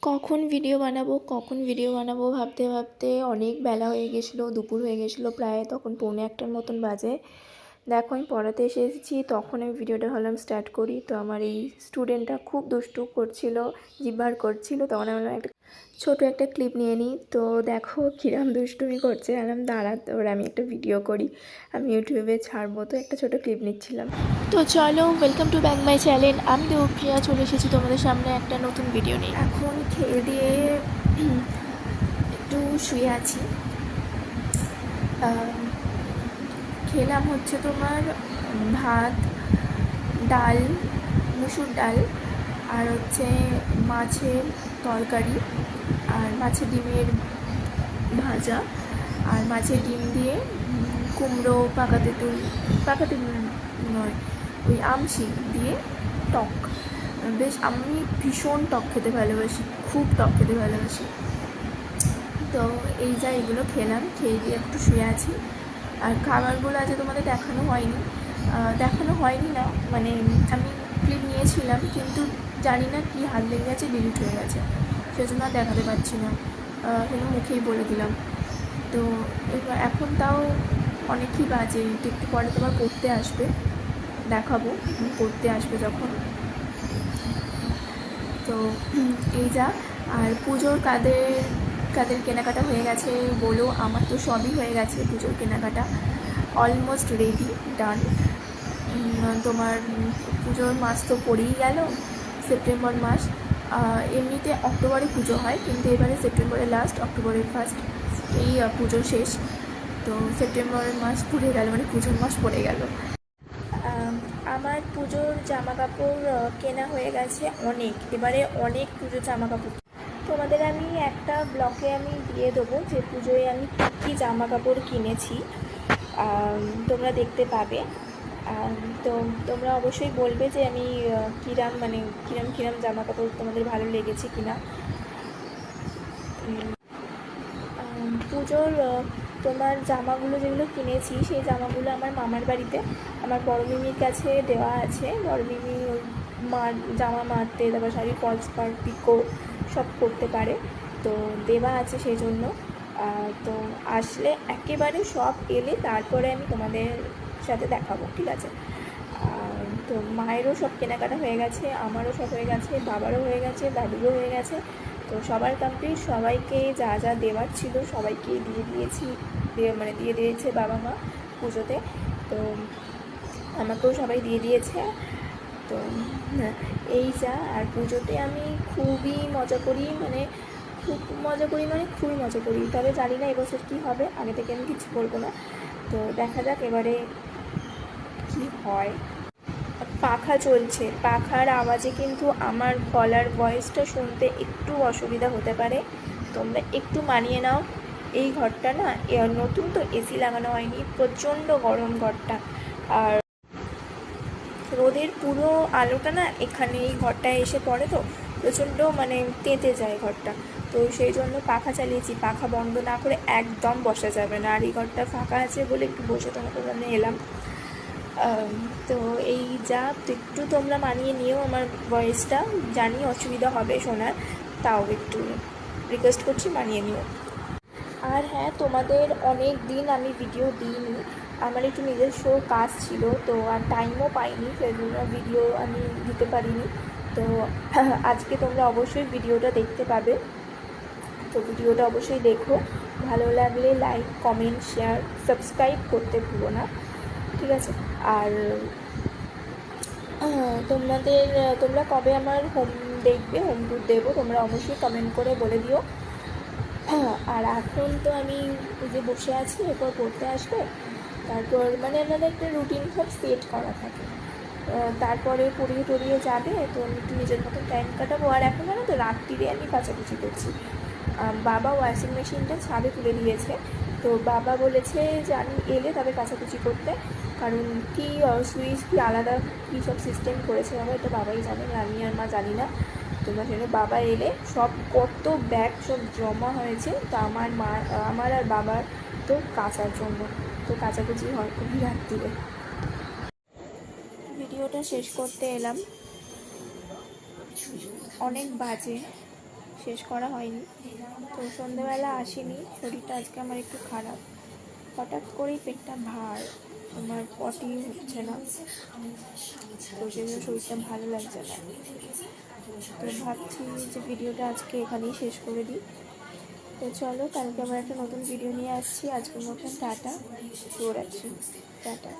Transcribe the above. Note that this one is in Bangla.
কখন ভিডিও বানাবো ভাবতে ভাবতে অনেক বেলা হয়ে গেছিলো, দুপুর হয়ে গেছিলো প্রায়, তখন 1:45 মতন বাজে। দেখো আমি পড়াতে এসেছি, তখন আমি ভিডিওটা ভাবলাম স্টার্ট করি। তো আমার এই স্টুডেন্টটা খুব দুষ্টু করছিল, জিভ বার করছিল, তখন আমি একটা ছোট একটা ক্লিপ নিয়ে নিই। তো দেখো কিরম দুষ্টুমি করছে, বললাম দাঁড়া তোর আমি একটা ভিডিও করি, আমি ইউটিউবে ছাড়বো, তো একটা ছোট ক্লিপ নিচ্ছিলাম। তো চলো, welcome to back my channel. আমি দেবপ্রিয়া চলে এসেছি তোমাদের সামনে একটা নতুন ভিডিও নিয়ে। এখন খেয়ে দিয়ে একটু শুয়ে আছি। খেলাম হচ্ছে তোমার ভাত, ডাল, মুসুর ডাল, আর হচ্ছে মাছের তরকারি, আর মাছের ডিমের ভাজা, আর মাছের ডিম দিয়ে কুমড়ো, পাকা তেঁতুল নয়, ওই আমশি দিয়ে টক। বেশ আমি ভীষণ টক খেতে ভালোবাসি, খুব টক খেতে ভালোবাসি। তো এই যা এগুলো খেলাম, খেয়ে দিয়ে একটু শুয়ে আছি। আর খাবারগুলো আজ তোমাদের দেখানো হয়নি না, মানে আমি ক্লিপ নিয়েছিলাম কিন্তু জানি না কি হাত লেগে গেছে, ডিলিট হয়ে গেছে, সেজন্য আর দেখাতে পারছি না, কিন্তু মুখেই বলে দিলাম। তো এবার এখন তাও অনেকই বাজে, একটু পরে তোমার পড়তে আসবে, দেখাবো পড়তে আসবে যখন। তো এই যা। আর পুজোর কাদের কেনাকাটা হয়ে গেছে বলো? আমার তো সবই হয়ে গেছে, পুজোর কেনাকাটা অলমোস্ট রেডি, ডান। তোমার পুজোর মাস তো পড়েই গেল, সেপ্টেম্বর মাস। এমনিতে অক্টোবরে পুজো হয়, কিন্তু এবারে সেপ্টেম্বরের লাস্ট, অক্টোবরের ফার্স্ট, এই পুজো শেষ। তো সেপ্টেম্বরের মাস পড়ে গেল, মানে পুজোর মাস পড়ে গেল। আমার পুজোর জামা কাপড় কেনা হয়ে গেছে অনেক, এবারে অনেক পুজোর জামা কাপড় তোমাদের আমি একটা ব্লগে আমি দিয়ে দেবো, যে পুজোয় আমি কী জামা কাপড় কিনেছি, তোমরা দেখতে পাবে। তো তোমরা অবশ্যই বলবে যে আমি কিরম জামা কাপড় তোমাদের ভালো লেগেছে কিনা। পুজোর তোমার জামাগুলো যেগুলো কিনেছি, সেই জামাগুলো আমার মামার বাড়িতে আমার বড় মিমির কাছে দেওয়া আছে। বড় মিমি ওই জামা মারতে, তারপর শাড়ি ফলস পাড়, পিকো সব করতে পারে, তো দেওয়া আছে সেই জন্য। তো আসলে একেবারে সব এলে তারপরে আমি তোমাদের সাথে দেখাবো, ঠিক আছে? তো মায়েরও সব কেনাকাটা হয়ে গেছে, আমারও সব হয়ে গেছে, বাবারও হয়ে গেছে, দাদুরও হয়ে গেছে। তো সবার কমপ্লিট, সবাইকে যা যা দেওয়ার ছিল সবাইকেই দিয়ে দিয়েছে বাবা মা পুজোতে। তো আমাকেও সবাই দিয়ে দিয়েছে। তো এই যা। আর পুজোতে আমি খুবই মজা করি, খুবই মজা করি, তবে জানি না এবছর কী হবে, আগে থেকে আমি কিছু বলবো না। তো দেখা যাক এবারে কী হয়। পাখা চলছে, পাখার আওয়াজে কিন্তু আমার গলার ভয়েসটা শুনতে একটু অসুবিধা হতে পারে, তোমরা একটু মানিয়ে নাও। এই ঘরটা না নতুন তো, এসি লাগানো হয়নি, প্রচণ্ড গরম ঘরটা, আর রোদের পুরো আলোটা না এখানে এই ঘরটায় এসে পড়ে, তো প্রচণ্ড তেতে যায় ঘরটা। তো সেই জন্য পাখা চালিয়েছি, পাখা বন্ধ না করে একদম বসা যাবে না। আর এই ঘরটা ফাঁকা আছে বলে একটু বসে তোমাদের এলাম। তো এই যা, একটু তোমরা মানিয়ে নিও আমার ভয়েসটা, জানি অসুবিধা হবে শোনার, তাও একটু রিকোয়েস্ট করছি মানিয়ে নিও। আর হ্যাঁ, তোমাদের অনেক দিন আমি ভিডিও দিইনি, আমার একটু নিজস্ব কাজ ছিল, তো আর টাইমও পাইনি, সেই জন্য ভিডিও আমি দিতে পারিনি। তো আজকে তোমরা অবশ্যই ভিডিওটা দেখতে পাবে, তো ভিডিওটা অবশ্যই দেখো, ভালো লাগলে লাইক, কমেন্ট, শেয়ার, সাবস্ক্রাইব করতে ভুলো না, ঠিক আছে? আর তোমরা কবে আমার হোম ট্যুর দেবো, তোমরা অবশ্যই কমেন্ট করে বলে দিও। আর এখন তো আমি যে বসে আছি, এরপর পড়তে আসবে, তারপর আমাদের একটা রুটিন সব সেট করা থাকে, তারপরে পড়িয়ে টড়িয়ে যাবে, তো আমি একটু নিজের মতো টাইম কাটাবো। আর এখন জানো তো, রাত্রিরে আমি কাচাকুচি করছি, বাবা ওয়াশিং মেশিনটা ছাদে তুলে দিয়েছে, তো বাবা বলেছে যে আমি এলে তবে কাচাকুচি করতে, কারণ কি সুইচ কি আলাদা কী সব সিস্টেম করেছে বাবা, এটা বাবাই জানেন, আমি আর মা জানি না। তোমরা সেটা বাবা এলে সব কত ব্যাগ সব জমা হয়েছে, তো আমার আর বাবার তো কাচার জন্য, তো কাচাকুচি হয় খুবই রাত্রিরে। ভিডিওটা শেষ করতে এলাম, অনেক বাজে, শেষ করা হয়নি। তো সন্ধ্যেবেলা আসিনি, শরীরটা আজকে আমার একটু খারাপ, হঠাৎ করেই পেটটা ভার, আমার পটি হচ্ছে না, তো সেজন্য শরীরটা ভালো লাগছে না। তো ভাবছি যে ভিডিওটা আজকে এখানেই শেষ করে দিই। তো চলো, কালকে আবার একটা নতুন ভিডিও নিয়ে আসছি। আজকের মতন টাটা, শুভরাত্রি, টাটা।